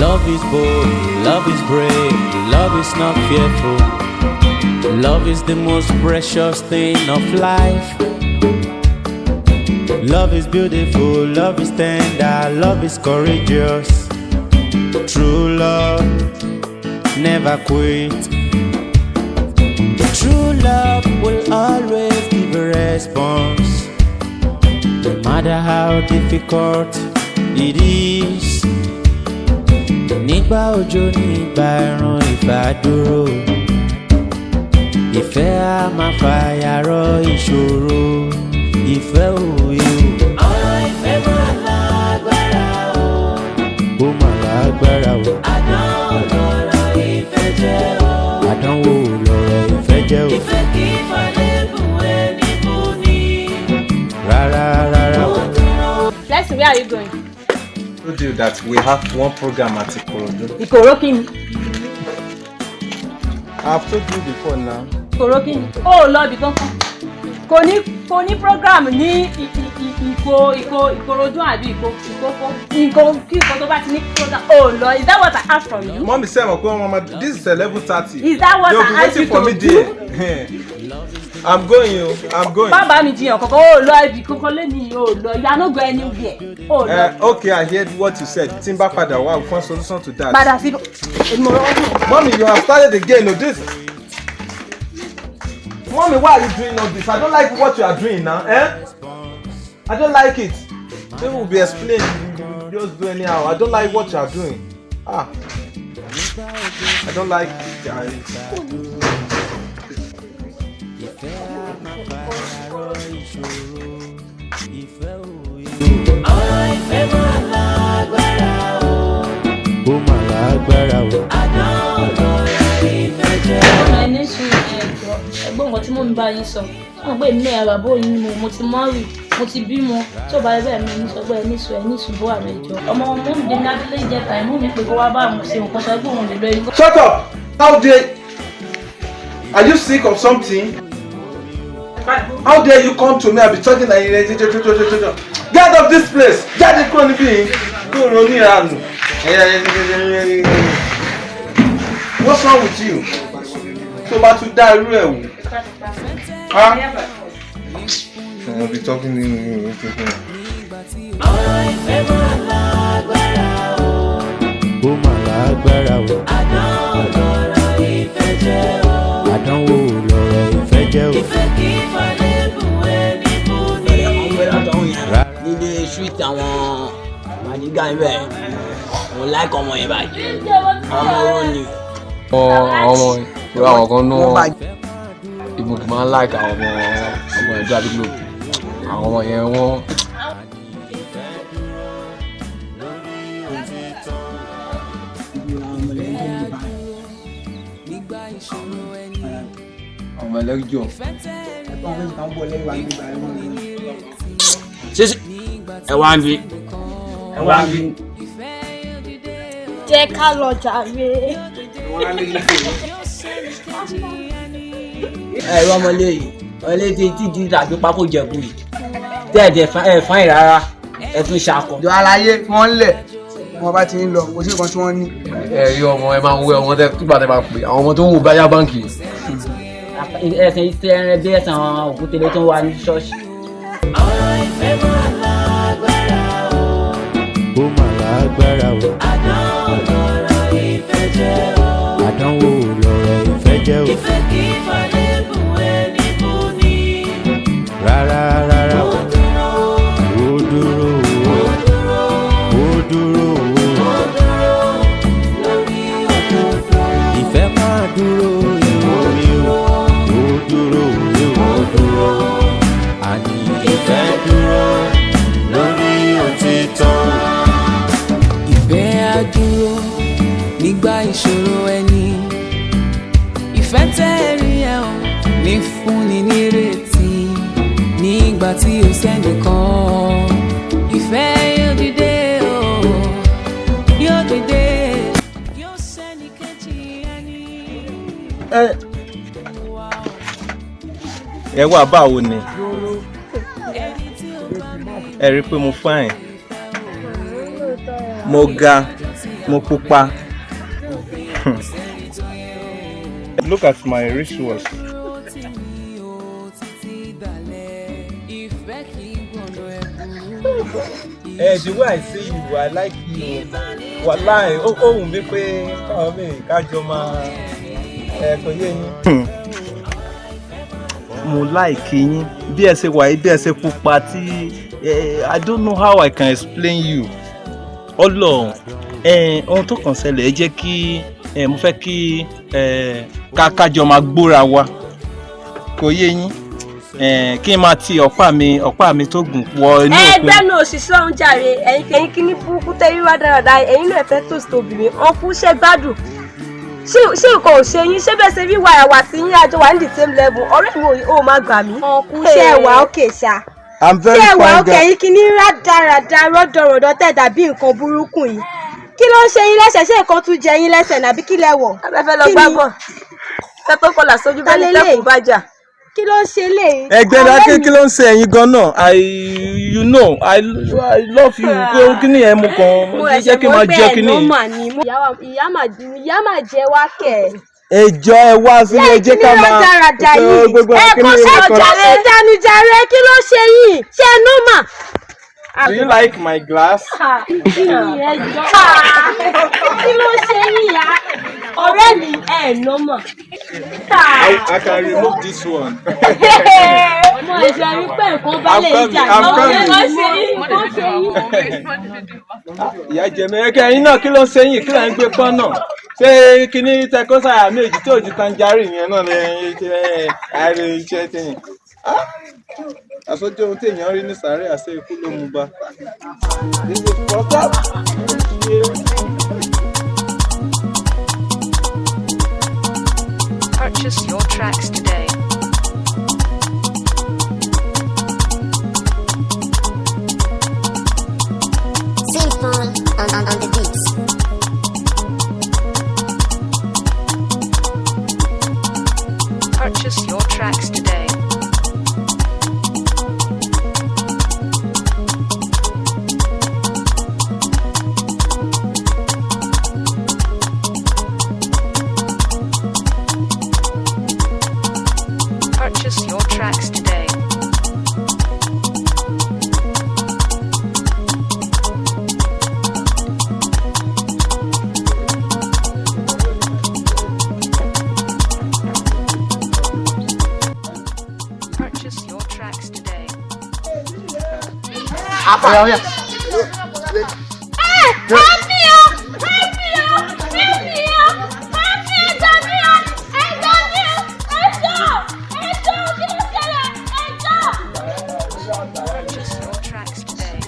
Love is bold, love is brave, love is not fearful. Love is the most precious thing of life. Love is beautiful, love is tender, love is courageous. True love never quit. True love will always give a response, no matter how difficult it is. Nígbà òjò nígbà ẹ̀rùn ìfàdúró, ìfẹ́ á máa fàyàrọ̀ ìṣòro. Ìfẹ́ òye o. Ọ̀rọ̀ ìfẹ́ máa lágbára o. Ó máa lágbára o. Àdánwò lọ̀rọ̀ ìfẹ́ jẹ́ o. Àdánwò lọ̀rọ̀ ìfẹ́ jẹ́ o. Ìfẹ́ kì í falẹ̀kùn ẹni mú ni. Rárá rárá o. Let's see, where are you going? I told you that we have one program at Ikorodu. Ikoroki. I've told you before now. Ikoroki. Oh, Lord, bí kankan. Kò ní program ní Ikorodu àbí Ikoko. Kí tó bá ti ní program. Oh, Lord, is that what I asked from you? Mommy said, Mama, this is 11:30. Is that what I asked you for to me do? there. I'm going. Baba mi jiyàn kankan. Oh, Lord, bí kankan lẹ́ni. Oh, Lord, you are not going anywhere. Oh, Lord. Okay, I heard what you said. Timba Pada, wow, find solution to that. Padà sí. Mommy, you have started again. This. Mommy, why are you doing all this? I don't like what you are doing now. I don't like it. They will be explained. You just do anyhow. I don't like what you are doing. I don't like it, guys. Ọ̀rọ̀ ìfẹ́ máa lágbára o. Ó máa lágbára o. Àdánwò lọ̀rọ̀ ìfẹ́ jẹ́ o. Ọmọ ẹni sùn ẹ̀gbọ́n nǹkan tí mò ń bá yín sọ. Wọ́n gbé mi ẹ̀rọ àbó yín ni mo ti mọ́rì, mo ti bímọ. Tí ò bá rí bẹ́ẹ̀ mi ní sọ pé ẹni sùn bó àmì ìjọ. Ọmọ ọmọ mi dé ní abúlé ìjẹta ìmú mi pé kó wá bá àwọn ṣe nǹkan ṣẹ́gun òun lè lọ igbó. Shut up! How dare? Are you sick of something? How dare you come to me and be talking like get out of this place! Jáde kúrò níbí! Kúrò ní ìranù! What's wrong with you? Tó bá tún dá irú ẹ̀ wò. I'll be talking in Ọ̀rọ̀ ìfẹ́ máa lágbára o. Ó máa lágbára o. Àdánwò lọ̀rọ̀ ìfẹ́ jẹ́ o. Àdánwò lọ̀rọ̀ ìfẹ́ jẹ́ o. Ìfẹ́ kì í falẹ̀kùn ẹni mú ni. Nílé street àwọn màdígà ibẹ̀ mo like ọmọ yẹn báyìí ọmọ oró ni. ọmọ ìwé àwọn kan náà ìmùkì máa ń like àwọn ọmọ ẹgbẹ́ àdúgbò àwọn ọmọ yẹn wọ́n. ọmọ ẹlẹ́jọ́. ṣíṣe ẹ wá ń bí. Jẹ́ ká lọ jàre. Ẹ̀rọ ọmọlé yìí ọmọlé tí di tàbí pákó jẹ̀bù yìí tẹ́ẹ̀dẹ̀ fún ẹ̀ rárá ẹ tún ṣakọ. ìjọ aláyé wọ́n lẹ̀ wọ́n bá ti ń lọ kò sí nǹkan tí wọ́n ní. ẹ̀rí ọmọ ẹ máa ń wé ọmọ tẹ túbà tẹ máa pè àwọn ọmọ tó ń wò báyà báǹkì. ẹsẹ̀ iṣẹ́ ẹran bí ẹ̀sán òkútẹ́lẹ̀ tó ń wà ní ṣọ́ọ̀ṣì. Ọ̀rọ̀ ìfẹ́ máa lágbára o. Ó máa lágbára o. Àdánwò lọ̀rọ̀ ìfẹ́ jẹ́ o. Àdánwò lọ̀rọ̀ ìfẹ́ jẹ́ o. Ìfẹ́ kì í falẹ̀kùn ẹni mú ni. Rárá rárá o. Ó dúró. Ó dúró o. Ó dúró. Ó dúró o. Ó dúró lórí òdodo. Ìfẹ́ máa dúró o. Ó dúró o. Ó dúró. Àní ìfẹ́ dúró lórí òtítọ́. Ìfẹ́ á dúró nígbà ìṣòro ẹni. Ìfẹ́ tẹ́rí ẹ̀ ò ní fúnni nírètí nígbà tí ó sẹ́nìkan. Ìfẹ́ yóò dìde o, yóò dìde, yóò sẹ́ni kejì ẹni. ẹ wá báwo ni? Ẹ rí pé mo fine. Mo ga. Mo pupa. Look at my wristwatch. The way I see you, I like you. Wallahi, ohun mi pé káwọn mi kájọ máa kò yé yín. Mo like yín bí ẹ ṣe wà yìí bí ẹ ṣe pupa tí I don't know how I can explain you. Ọlọ́run ohun tó kàn ṣẹlẹ̀ ẹ jẹ́ kí mo fẹ́ kí kájọ máa gbóra wa kò yé yín kí n máa ti ọ̀pá mi tó gùn wọ inú òkun. Ẹgbẹ́ náà òṣìṣẹ́ ọ̀hún jàre ẹ̀yin kí ní burúkú tẹ́rí wá dáradára ẹ̀yin náà fẹ́ tó sí obìnrin ọkùn ṣe gbádùn ṣé nǹkan ò ṣe yín ṣé bẹ́ẹ̀ ṣe rí wàyàwà tí yín àjọ wà ní the same level ọ̀rẹ́ mi ò máa gbà mí. ọkùn ṣe ẹwà òkè ṣá. I'm very fine girl. ṣé ẹwà òkè yín kí ní rádaràda rọ́dọ̀rọ̀dọ̀ tẹ̀ dàbí nǹkan burúkú yìí kí ló ń ṣe yín lẹ́sẹ̀ ṣé nǹkan tún jẹ yín lẹ́sẹ̀ nàbí kí lẹ wọ̀. abẹ́fẹ́ lọ gbàgbọ́ tẹ́tọ́ kọlà sójú bẹ́ẹ̀ ni tẹ́kùn bá jà. Kí ló ń ṣe lè. Ẹgbẹ́ dákẹ́ kí ló ń ṣe ẹ̀yin gan náà I love you kí ni ẹ̀ mú kan mo jẹ́ kí n máa jẹ́ kí ni. ìyá máa jẹ wá kẹ̀. Ẹjọ́ ẹ wá sí ẹ jẹ́ ká máa gbogbo akínní ẹ̀kọ́ ṣe ìdánujàre kí ló ṣe yìí ṣe nọ́mà. Do you like my glass? Kí ló ṣe yìí ya ọ̀rẹ́ mi nọ́mà. I can remove this one. Mo ẹ̀ṣẹ̀ rí pé nǹkan bá lè jà lọ́wọ́ nǹkan ṣe yìí. Ìyá jẹ̀mí ẹ̀kẹ́ ẹ̀yin náà kí ló ń ṣe yín kí ló ń gbé pọ́n náà ṣé kíní tẹkọ́sáyà méjì tí òjì tangerine yẹn náà lè àìrè iṣẹ́ tẹ̀yìn. Àsọjọ́ ohun tí èèyàn rí ní sàárẹ̀ àṣẹ ikú ló mú bá. Purchase your tracks today. Simple on the beats. Purchase your tracks today. Purchase your tracks today. Purchase your tracks today. Oh, yeah. Purchase your tracks today.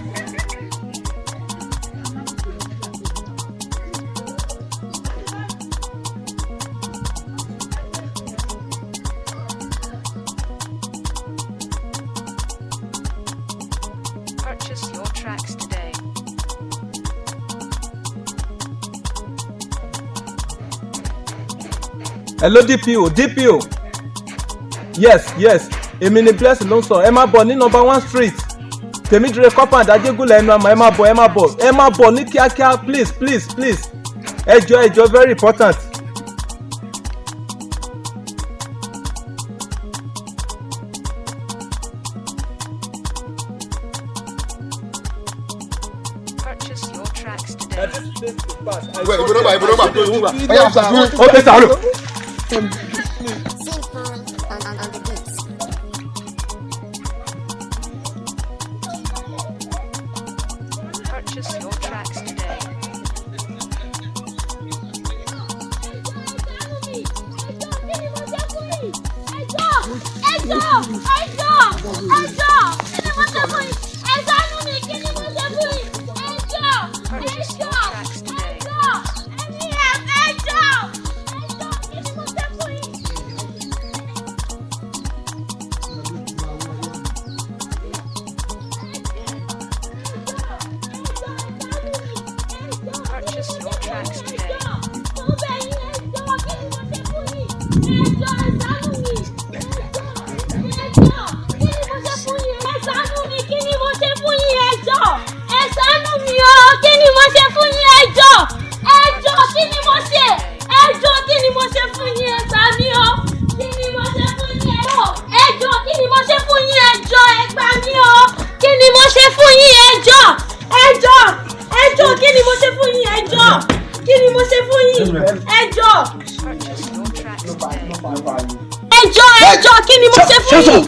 Purchase your tracks today. Hello DPO. Yes. Èmi ni Blessing ló ń sọ. Ẹ máa bọ̀ ní number 1 street. Tèmídìrẹ compound Ajégúnlẹ̀ ẹnu àmọ́ ẹ máa bọ̀ ní kíákíá please. Ẹjọ́ very important. Purchase your tracks today. Okay, sir. Simple on the beats. Purchase your tracks today. Purchase your tracks today. Purchase your tracks today. Ẹ fún yín ẹ gbà mí o kí ni mo ṣe fún yín ẹjọ́ kí ni mo ṣe fún yín ẹjọ́ ẹ gbà mí o kí ni mo ṣe fún yín ẹjọ́ kí ni mo ṣe fún yín ẹjọ́ kí ni mo ṣe fún yín ẹjọ́ kí ni mo ṣe fún yín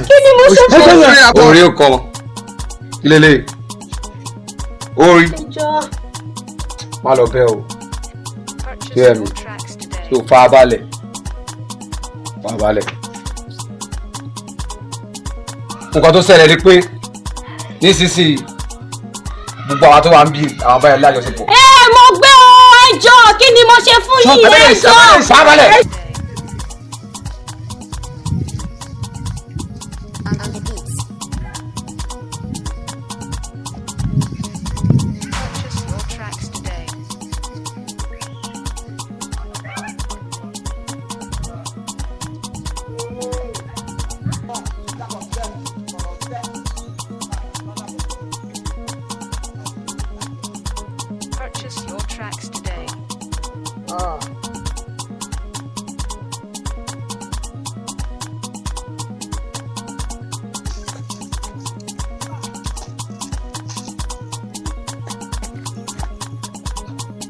kí ni mo ṣe fún yín. Orí ọkọ lele orí má lọ bẹ́ẹ̀ o bẹ́ẹ̀ mi tó fa balẹ̀ nǹkan tó ṣẹlẹ̀ ni pé nísinsìnyí gbogbo àwọn tó wà ń bí àwọn báyìí lájọṣepọ̀. Mo gbé o ẹjọ́ kí ni mo ṣe fún yín ẹjọ́. Purchase your tracks today.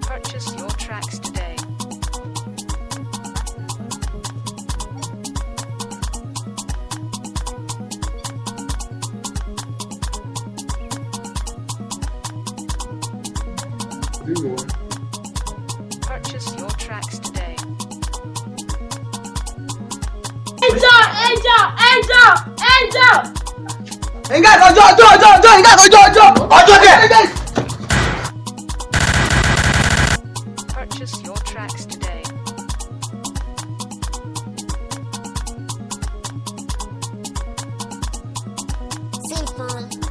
Purchase your tracks today. Purchase your tracks today. ẹjọ́. Nǹkan ọjọ́ dẹ̀. Purchase your tracks today. Simple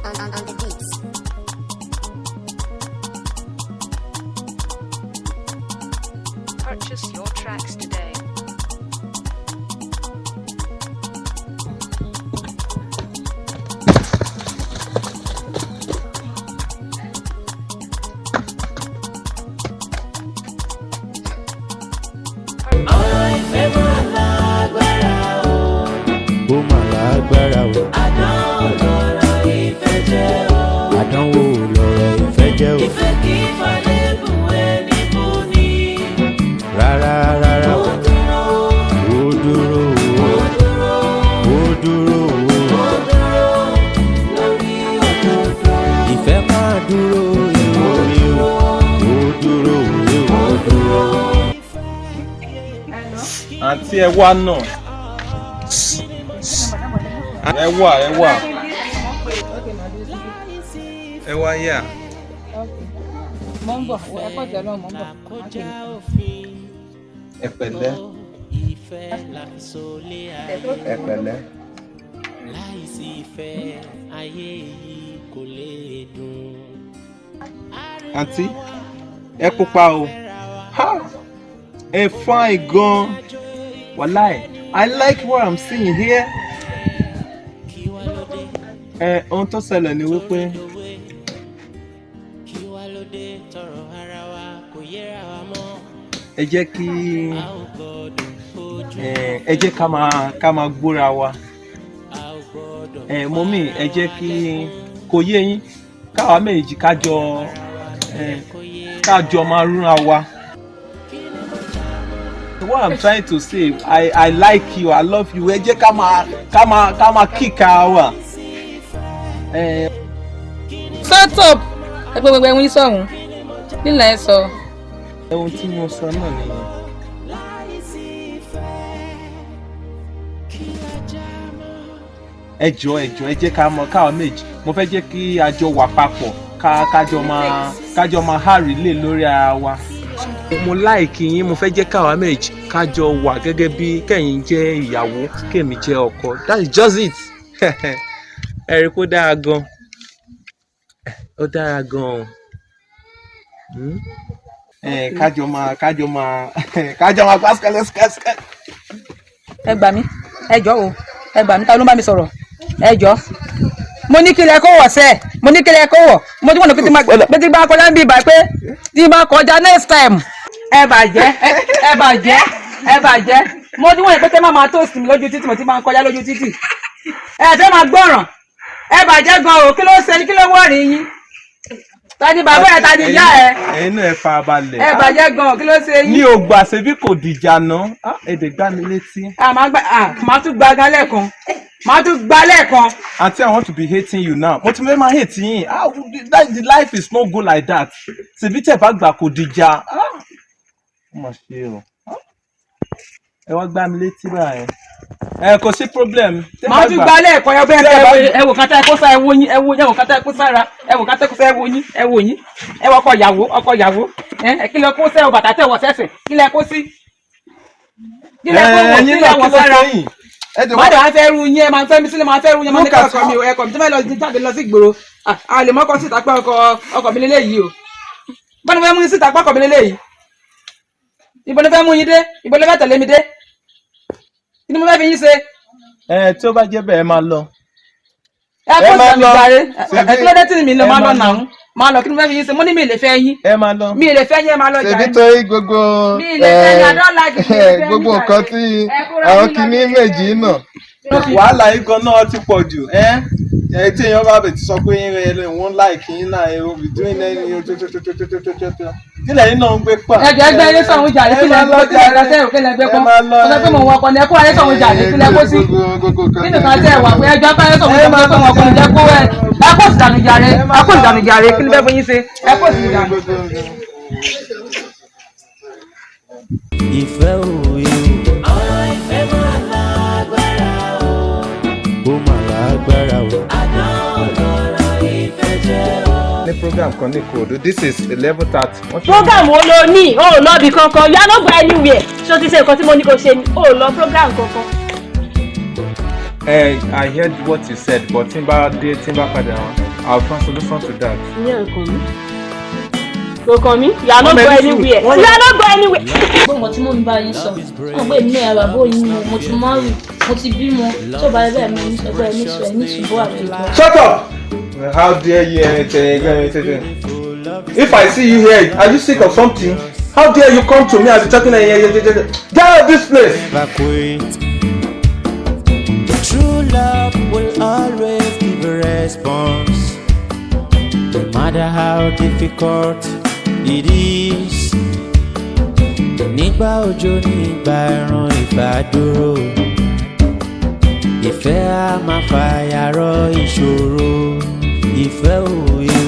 on the beats. Purchase your tracks today. Ó mà lágbára o. Àdánwò lọ̀rọ̀ ìfẹ́ jẹ́ o. Ìfẹ́ kì í falẹ́gùn ẹni mú ni. Rárá. Ó dúró lórí òdodo. Ìfẹ́ máa dúró ìwò. Ó dúró. Àǹtí ẹ wá náà. Ẹ wá. Ẹ wá yà. Mo ń bọ̀, ẹ kọ́ jẹ́ lọ, mo ń bọ̀. Ẹ pẹ̀lẹ́. Àǹtí ẹ pupa o. Ẹ fine gan. Wàláì, I like what I'm seeing here. Ohun tó ṣẹlẹ̀ ni wípé ẹ jẹ́ ká máa gbóra wa. Mọ́mì ẹ jẹ́ kí kò yé yín káwa méjì kájọ máa rúnra wa. What I'm trying to say, I like you, I love you. Ẹ jẹ́ ká máa kíkà wa. Shut up! Ẹgbẹ́ ẹ̀wọ̀n yín sọ̀rùn. Nílẹ̀ ẹ sọ. Ohun tí mo sọ náà nìyẹn. Ẹ jọ̀ọ́ ẹ jẹ́ ká mọ káwa méjì. Mo fẹ́ jẹ́ kí a jọ wà papọ̀ kájọ máa hárì lé lórí ara wa. Mo láìkí yín, mo fẹ́ jẹ́ káwa méjì kájọ wà gẹ́gẹ́ bí kẹ́yìn jẹ́ ìyàwó kèmi jẹ́ ọkọ. That's just it. Ẹ rí kó dára gan. Ó dára gan. Kájọ máa pásítọ̀. Ẹ gbà mí, ẹ jọ̀ọ́ o, ẹ gbà mí, ta ló ń bá mi sọ̀rọ̀? Ẹ jọ̀ọ́. Mo ní kílẹ̀ kó wọ̀ sẹ́ẹ̀, mo ní kílẹ̀ kó wọ̀, mo ti wọ̀n pé tí bá kọjá ń bí ibà pé tí bá kọjá next time ẹ bàjẹ́ mo ti wọ́n ìpẹ́tẹ́ máa toast mi lójú títì mo ti máa ń kọjá lójú títì ẹ fẹ́ máa gbọ́ràn ẹ bàjẹ́ gan o kí ló ṣe kí ló wọ́ọ̀rì yín tani bàbá ẹ tani ìyá ẹ ẹ̀yin náà ẹ fara balẹ̀ ẹ bàjẹ́ gan o kí ló ṣe yín. ní o gbà ṣebí kò dìjà náà èdè gbá mi létí. màá tún gba gan lẹ́ẹ̀kan màá tún gba lẹ́ẹ̀kan. Aunty, I want to be hating you now. Mo ti fẹ́ máa hate yín. The life is not good like that. Ṣebí tẹ̀ bá gbà kò dìjà. Ó mà ṣe o. Ẹ wá gbá mi létí báyìí. Kò sí problem. Màá tún gba lẹ́ẹ̀kan yọ bẹ́ẹ̀ ẹ wò kátà ẹ̀kọ́ sára ẹ wò yín ẹ wò kátà ẹ̀kọ́ sára ẹ wò kátà ẹ̀kọ́ sára ẹ wò yín ẹ wọ ọkọ ìyàwó kí lẹ kó sẹ́ bàtà tẹ̀ wọ̀ sẹ́sẹ̀ kí lẹ kó sí. Kí lẹ kó wọ̀ kí lẹ wọ̀ sára. Mọ́tò máa fẹ́ ru yín ẹ máa fẹ́ mi sílẹ̀ máa fẹ́ ru yín máa ní ká ọkọ mi ò ẹ̀kọ́ mi tí wọ́n lọ jáde lọ sí ìgboro a lè mọ́kọ́ síta pé ọkọ mi lélẹ́yìí o. Bọ́n ni fẹ́ mú yín síta pé ọkọ mi lélẹ́yìí. Ibo ni fẹ́ mú yín dé ibo ni fẹ́ tẹ̀lé mi dé. Kí ni mo fẹ́ fi yín ṣe? Tí ó bá jẹ́ bẹ́ẹ̀ máa lọ. Ẹ kó sàmì jàre ẹ kí ló dé tí mi lọ máa lọ nà ń máa lọ kí ni mo fẹ́ fi yín ṣe mo ní mi lè fẹ́ yín. Ẹ máa lọ. Mi lè fẹ́ yín ẹ máa lọ jàre. ṣebí torí gbogbo gbogbo nǹkan tí àwọn kìíní méjì náà. Wàhálà yìí gan náà ti pọ̀ jù. Tí èèyàn bá bẹ̀ ti sọ pé wọ́n láìkì yín náà èrò between ẹni tó. Kí lẹ́yìn náà ń gbé pa. Ẹ̀jẹ̀ ẹgbẹ́ ilé sọ̀hún jàre kí lẹ gbọ́ kí lẹ gbọ́ sẹ́yìn kí lẹ gbé pọ́n. Ọ̀sẹ̀ pé mo wọ ọkọ̀ ní ẹ̀kọ́ ayé sọ̀hún jàre kí lẹ kó sí. Kí nìkan tẹ̀ wà pé ẹjọ́ apá ayé sọ̀hún jàre pé wọn kò ní jẹ́ kó ẹ̀ ẹ̀kọ́ ìdànù jàre ẹ̀kọ́ ìdànù jàre kí ni bẹ́ẹ̀ fún yín ṣe ẹ̀kọ́ ìdànù. Ìfẹ́ òye o. Ọ̀rọ̀ ìfẹ́ máa lágbára o. Ó mà lágbára o. Àná ọ̀rọ̀ ìfẹ́ jẹ́ o. Ní program kan ní Ìkòròdú, this is 11:30. Program wo lo ní? O ò lọ ibì kankan, you are not going anywhere. Ṣé o ti ṣe nǹkan tí mo ní kó ṣe ni? O ò lọ program kankan. I heard what you said, but tí n bá padà wá, I will find solution to that. Ìyẹn nǹkan mi. Kò mi, you are not going anywhere. You are not going anywhere. Gbọ́ngàn tí mo ń bá yín sọ, wọ́n gbé mi náà bàbá òyìn mo ti mọ́rì, mo ti bímọ, tó bá bẹ́ẹ̀ mi ní sọ́gbẹ́ ẹ̀ ní ṣùgbọ́n àmì ìjọ. Shut up! How dare you If I see you here, are you sick of something? How dare you come to me and be talking get out of this place! True love will always give a response, no matter how difficult it is. Nígbà òjò nígbà ẹ̀rùn ìfàdúró, ìfẹ́ á máa fàyàrọ̀ ìṣòro. Ìfẹ́ òye o.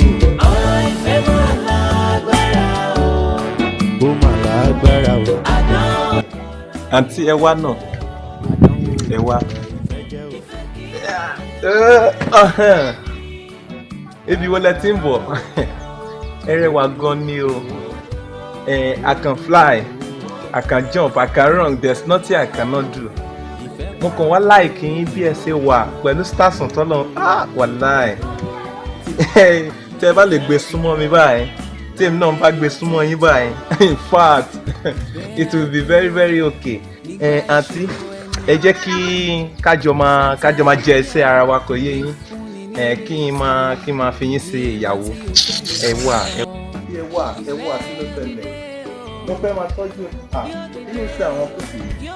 Ọ̀rọ̀ ìfẹ́ máa lágbára o. Ó mà lágbára o. Àǹtí ẹ wá náà. Ẹ wá. Ibi wo lẹ ti ń bọ̀? Ẹ rẹwà gan ni o. I can fly, I can jump, I can run, there's nothing I cannot do. Mo kàn wá láìkí yín bí ẹ ṣe wà pẹ̀lú stars tọ́lọ́ wàláì. Tẹ́ bá lè gbé súnmọ́ mi báyìí, tí èmi náà bá gbé súnmọ́ yín báyìí, in fact it will be very very okay. Àǹtí ẹ jẹ́ kí kájọ máa jẹ ẹsẹ̀ ara wa kò yé yín. Kí n máa fi yín ṣe ìyàwó. Ẹ wà kí ló ṣẹlẹ̀? Mo fẹ́ máa tọ́jú kí ló ṣe àwọn kùsì yìí?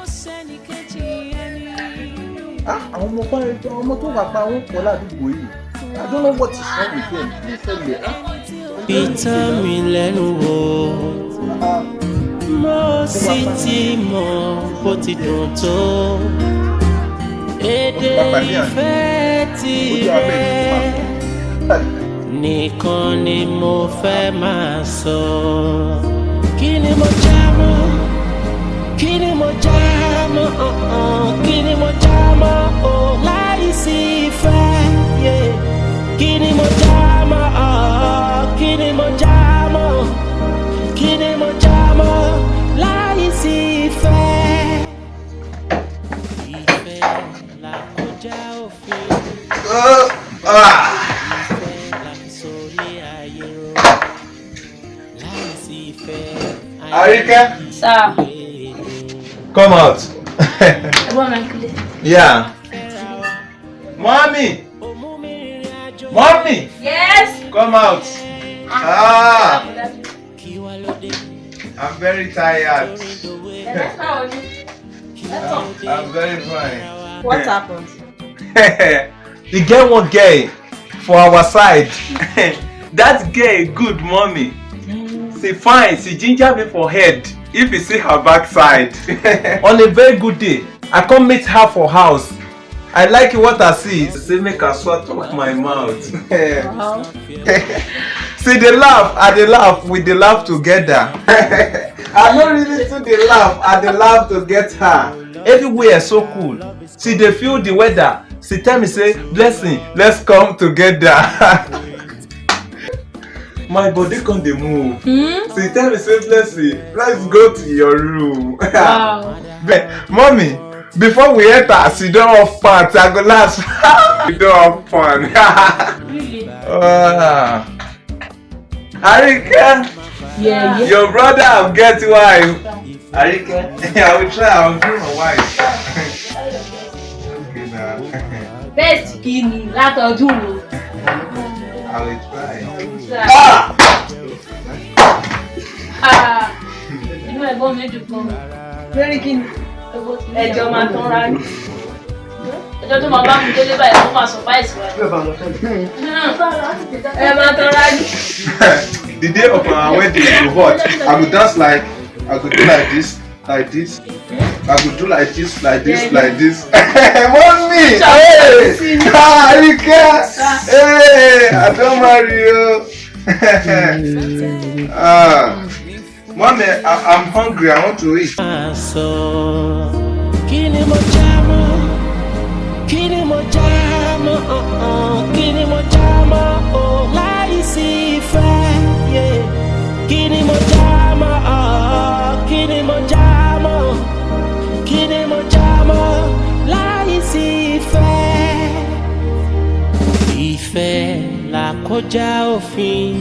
Àwọn ọmọ tó wà pa àwọn pọ̀ ládùúgbò yìí. I don't know what is wrong with them. Kí ló ṣẹlẹ̀? Peter mi lẹ́nu wò, mo sì ti mọ̀ bó ti dùn tó. Èdè ìfẹ́ tirẹ̀ nìkan ni mo fẹ́ máa sọ. Kí ni mo já mọ́? Kí ni mo já mọ́? Kí ni mo já mọ́? Láì sí ìfẹ́. Kí ni mo já mọ́? Kí ni mo já mọ́? Kí ni mo já mọ́? Láì sí ìfẹ́. Ìfẹ́ là kọjá òfin. Arike? Sir. Come out. Uncle. Yeah. Mommy! Mommy! Yes? Come out. I'm very tired. I'm very fine. What happened? You get one girl for our side. That girl good mommy. She fine, she ginger me for head if you see her backside. On a very good day, I come meet her for house. I like what I see. She say make I swat up my mouth. See they laugh, and they laugh, we dey laugh together. I no really too dey laugh, and dey laugh to get her. Everywhere so cool. She dey feel the weather. She tell me say, blessing, let's come together. My body come dey move. She tell me say, blessing, let's go to your room. Wow. But mommy, before we enter, she don off pants. I go last. She don off pants. Really? Arika, Yeah. your brother have get wife. Arika, I will try. I will bring my wife. Okay now. Best kí ni látọdún wo? I will try. Inú ẹ̀gbọ́n mi dùn kan. Lórí kí ni? Ẹjọ́ máa tán ra ní. Ẹjọ́ tó máa bá mi délé báyìí kó máa surprise wa. Ẹ máa tán ra ní. The day of our wedding will hot. I will dance like, I could do like this, like this. I could do like this, like this, like this. Mommy! Hey! Arika! Hey! I don't marry you. Mommy, I'm hungry. I want to eat. Kini mo jamo, kini mo jamo, kini mo jamo, oh, láìsí ìfẹ́, yeah. Kini mo jamo, kini mo jamo, kini mo jamo, láìsí ìfẹ́. Ìfẹ́ là kọjá òfin,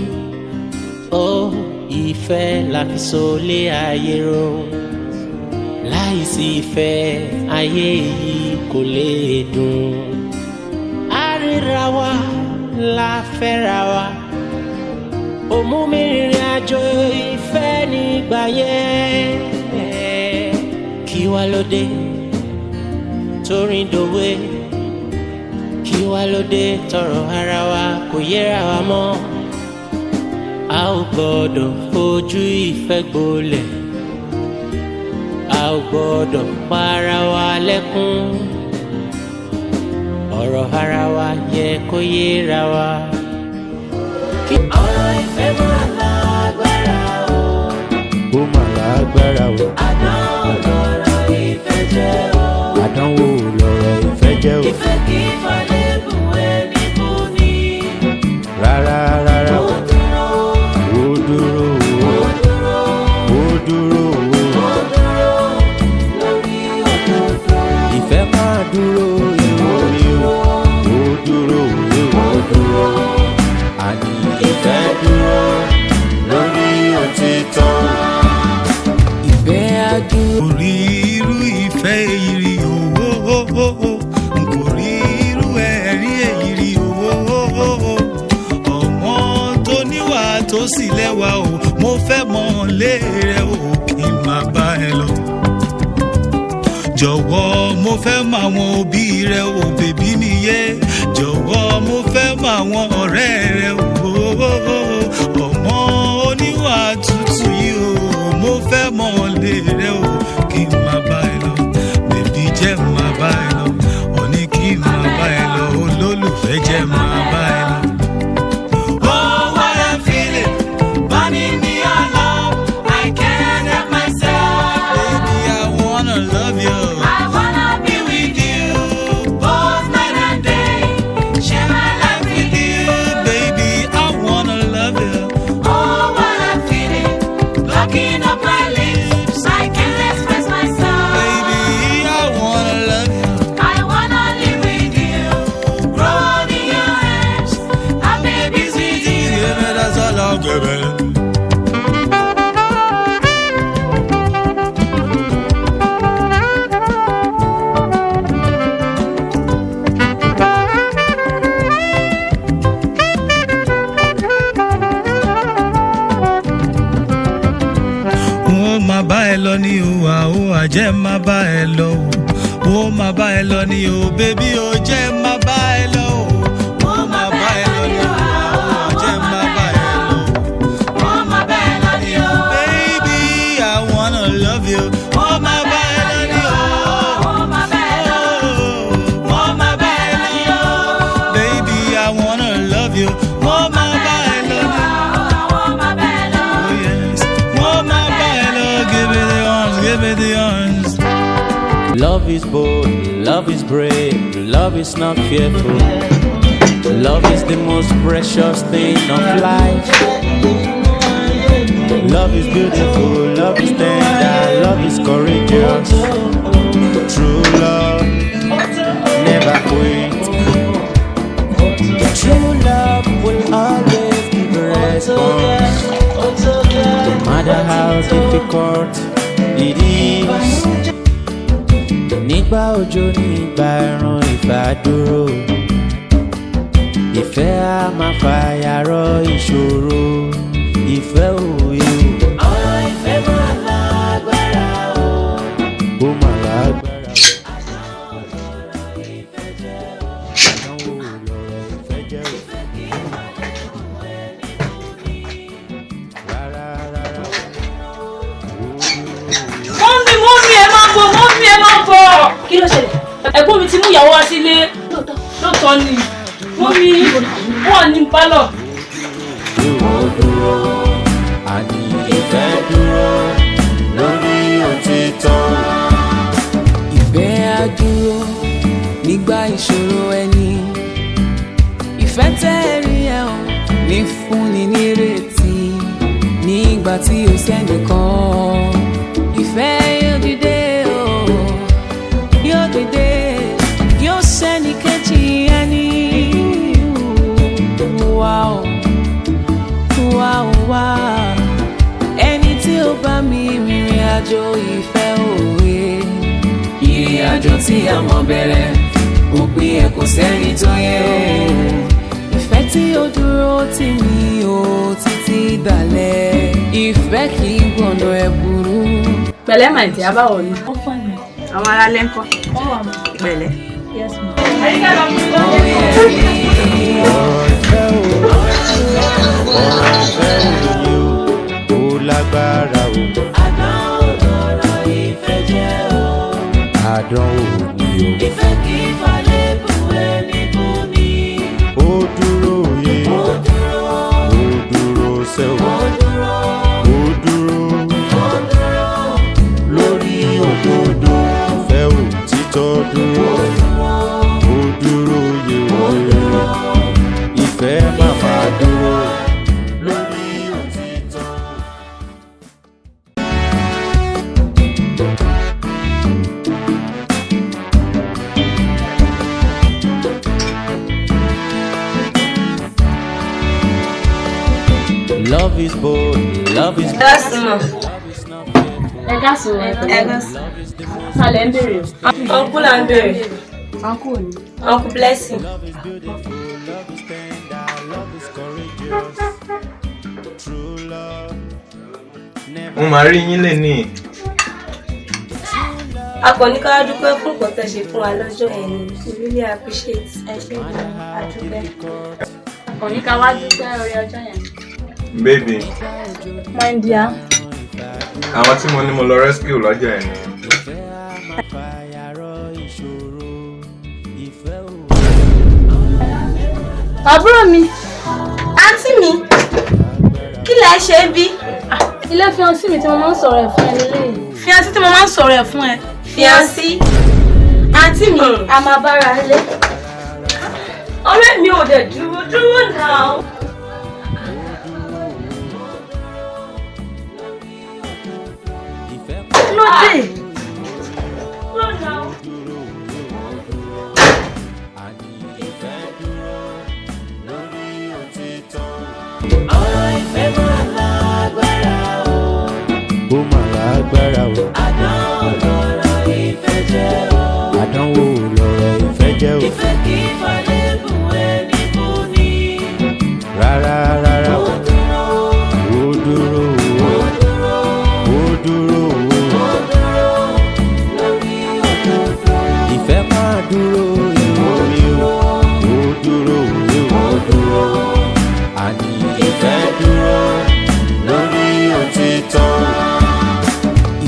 oh, ìfẹ́ là fi sólé ayé ró. Láìsí ìfẹ́ ayé yìí kò lè dùn. Àríra wa la fẹ́ra wa. Ó mú mi rìnrìn àjò ìfẹ́ nígbà yẹn. Kí wá ló dé torí dòwe? Kí wá ló dé tọrọ ara wa kò yẹra wa mọ́? A ò gbọ́dọ̀ fojú ìfẹ́ gbolẹ̀. A ò gbọ́dọ̀ para wa lẹ́kún. Ọ̀rọ̀ ara wa yẹ kó yéra wa. Ọ̀rọ̀ ìfẹ́ máa lágbára o. Ó mà lágbára o. Àdánwò lọ̀rọ̀ ìfẹ́ jẹ́ o. Àdánwò lọ̀rọ̀ ìfẹ́ jẹ́ o. Ìfẹ́ kì í falẹ̀ bù ẹni bú ni. Rárá rárá o. Ó dúró. Ó dúró o. Ó dúró. Ó dúró o. Ó dúró lórí òdodo. Ìfẹ́ máa dúró lórí o. Ó dúró o. Ó dúró. Àní ìfẹ́ dúró lórí òtítọ́. Ìfẹ́ á dúró. Kò rí irú ìfẹ́ èyí rí owó. N kò rí irú ẹ̀rí èyí rí owó. Ọmọ tó níwà tó sì lẹ́wà o, mo fẹ́ mọ̀ lé rẹ o, kí n máa bá ẹ lọ. Jọ̀wọ́ mo fẹ́ mọ̀ àwọn òbí rẹ o, bèbí mi yé. Jọ̀wọ́ mo fẹ́ mọ̀ àwọn ọ̀rẹ́ rẹ o. Ọmọ oníwà tútù yìí o, mo fẹ́ mọ̀ lé rẹ o, kí n máa bá ẹ lọ. Bèbí jẹ́ máa bá ẹ lọ, òní kí n máa bá ẹ lọ, olólùfẹ́ jẹ́ máa bá ẹ lọ. Oh, what I'm feeling, burning me all up. I can't help myself. Baby, I wanna love you. I wanna be with you, both night and day. Share my life with you. Baby, I wanna love you. Oh, what I'm feeling, blocking up my lips. I can't express ni o àjẹ́ má bá ẹ lọ o ó má bá ẹ lọ ni o bébí o jẹ́ má bá ẹ lọ o ó má bá ẹ lọ ni o àjẹ́ má bá ẹ lọ o ó má bá ẹ lọ ni o baby I wanna love you ó má bá ẹ lọ ni o ó má bá ẹ lọ ó má bá ẹ lọ ni o baby I wanna love you ó má bá ẹ lọ ni o. Love is bold, love is brave, love is not fearful. Love is the most precious thing of life. Love is beautiful, love is tender, love is courageous. True love never quits. True love will always give a response. No matter how difficult it is. Nígbà òjò nígbà ẹ̀rùn ìfàdúró ìfẹ́ á máa fàyàrọ ìṣòro ìfẹ́ òye o. Ọ̀rọ̀ ìfẹ́ máa lágbára o. Ó máa lágbára o. Ìfẹ́ jẹ́ o. Àdánwò lọ̀rọ̀ ìfẹ́ jẹ́ o. Rárá rárá. Mọ́mí ẹ máa bọ̀, mọ́mí ẹ máa bọ̀. Kí ló ṣẹlẹ̀? Ẹ̀gbọ́n mi ti mú ìyàwó wá sílé. Lóòótọ́ ni. Mọ́mí wọ́n ní pálọ̀. Dúró dúró, àní ìfẹ́ dúró lórí òtítọ́. Ìfẹ́ á dúró nígbà ìṣòro ẹni. Ìfẹ́ tẹ́rí ẹ̀ hàn ní fúnni nírètí nígbà tí ó sẹ́nìkan. Ìfẹ́ yóò dìde o, yóò dìde, yóò sẹ́ni kejì ẹni. Wow, wow, wow. Ẹni tí ó bá mi rìnrìn àjò ìfẹ́ òwe. Ìrìn àjò tí a mọ̀ bẹ̀rẹ̀, òpin ẹ̀ kò sẹ́ni tó yẹ. Ìfẹ́ tí ó dúró tì mí o títí dalẹ̀. Ìfẹ́ kì í gbọ̀nà ẹ̀ burú. Pẹ̀lẹ́ mà ìdí abáwọ̀ ni. Ó fún mi. Àwọn aráalé ńkọ́? Ó wà mí. Pẹ̀lẹ́. Yes ma. Ó lágbára o. Àdánwò lọ̀rọ̀ ìfẹ́ jẹ́ o. Àdánwò ni o. Ìfẹ́ kì í falẹ̀ bù ẹni bù ni. Ó dúró yé. Ó dúró. Ó dúró sẹ́wọ̀n. Ó dúró. Ó dúró. Ó dúró. Lórí òdodo. Ìfẹ́ òtítọ́ dúró. Ó dúró. Ó dúró yé. Ó dúró. Ìfẹ́ màmá dúró. Lórí òtítọ́. Love is bold, love is Ẹ káàsán. Sálẹ̀ ń bèrè. Uncle là ń bèrè. Uncle ò ní. Uncle Blessing. Mo máa rí yín lénìí. A kò ní ká dúpẹ́ fún nǹkan tẹ́ ṣe fún wa lọ́jọ́ ẹ̀yìn. We really appreciate. Ẹ ṣe gan adúpẹ́. Kò ní ká wá dúpẹ́ orí ọjọ́ yẹn. Baby, My dear. àwọn tí mo ní mo lọ rescue lọ́jọ́ ẹ̀ ni. Àbúrò mi. Àǹtí mi, kí lẹ ṣe bí? Ilé fiancé mi tí mo máa ń sọ̀rọ̀ ẹ̀ fún ẹ lélẹ́yìn. Fiancé tí mo máa ń sọ̀rọ̀ ẹ̀ fún ẹ. Fiancé? Àǹtí mi, A máa bára lé. ọ̀rẹ́ mi ò dẹ̀ dúró náà. Lóde. Ọ̀rọ̀ ìfẹ́ máa lágbára o. Ó máa lágbára o. Àdánwò lọ̀rọ̀ ìfẹ́ jẹ́ o. Àdánwò lọ̀rọ̀ ìfẹ́ jẹ́ o. Ìfẹ́ kì í falẹ̀.